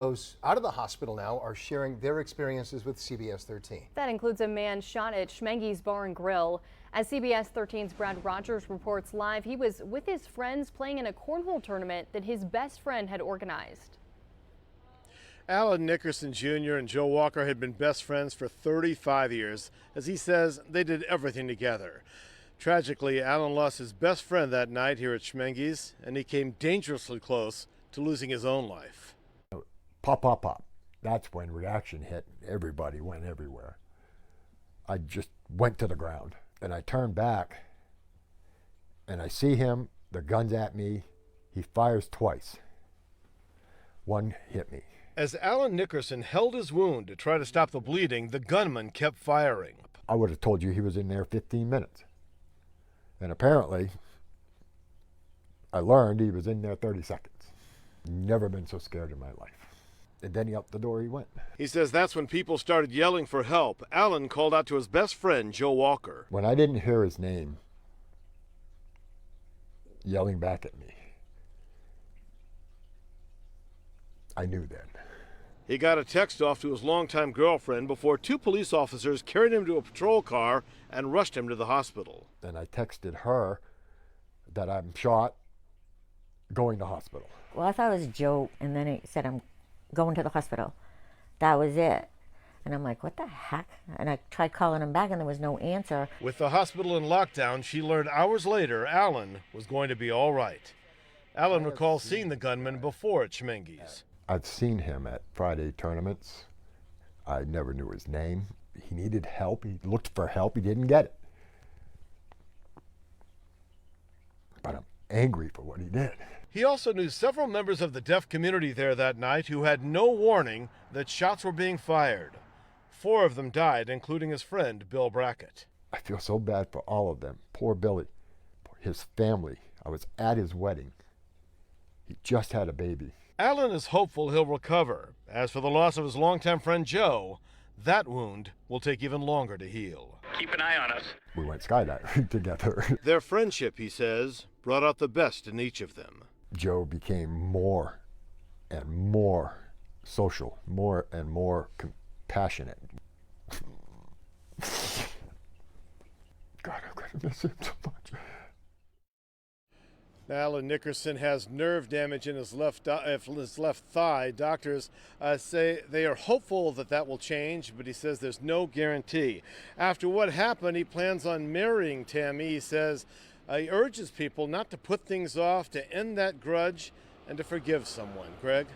Those out of the hospital now are sharing their experiences with CBS 13. That includes a man shot at Schmenge's Bar and Grill. As CBS 13's Brad Rogers reports live, he was with his friends playing in a cornhole tournament that his best friend had organized. Alan Nickerson Jr. and Joe Walker had been best friends for 35 years. As he says, they did everything together. Tragically, Alan lost his best friend that night here at Schmenge's, and he came dangerously close to losing his own life. Pop, pop, pop. That's when reaction hit. Everybody went everywhere. I just went to the ground, and I turned back, and I see him, the gun's at me. He fires twice. One hit me. As Alan Nickerson held his wound to try to stop the bleeding, the gunman kept firing. I would have told you he was in there 15 minutes. And apparently, I learned he was in there 30 seconds. Never been so scared in my life. And then out the door he went. He says that's when people started yelling for help. Alan called out to his best friend, Joe Walker. When I didn't hear his name yelling back at me, I knew then. He got a text off to his longtime girlfriend before two police officers carried him to a patrol car and rushed him to the hospital. And I texted her that I'm shot, going to hospital. Well, I thought it was a joke, and then it said I'm going to the hospital. That was it. And I'm like, what the heck? And I tried calling him back, and there was no answer. With the hospital in lockdown, she learned hours later Alan was going to be all right. Alan recalls seeing the gunman before at Schmenge's. I've seen him at Friday tournaments. I never knew his name. He needed help. He looked for help. He didn't get it. But I'm angry for what he did. He also knew several members of the deaf community there that night who had no warning that shots were being fired. 4 of them died, including his friend, Bill Brackett. I feel so bad for all of them. Poor Billy, his family. I was at his wedding. He just had a baby. Alan is hopeful he'll recover. As for the loss of his longtime friend Joe, that wound will take even longer to heal. Keep an eye on us. We went skydiving together. Their friendship, he says, brought out the best in each of them. Joe became more and more social, more and more compassionate. God, I'm going to miss him so much. Alan Nickerson has nerve damage in his left thigh. Doctors say they are hopeful that will change, but he says there's no guarantee. After what happened, he plans on marrying Tammy. He says he urges people not to put things off, to end that grudge, and to forgive someone. Greg?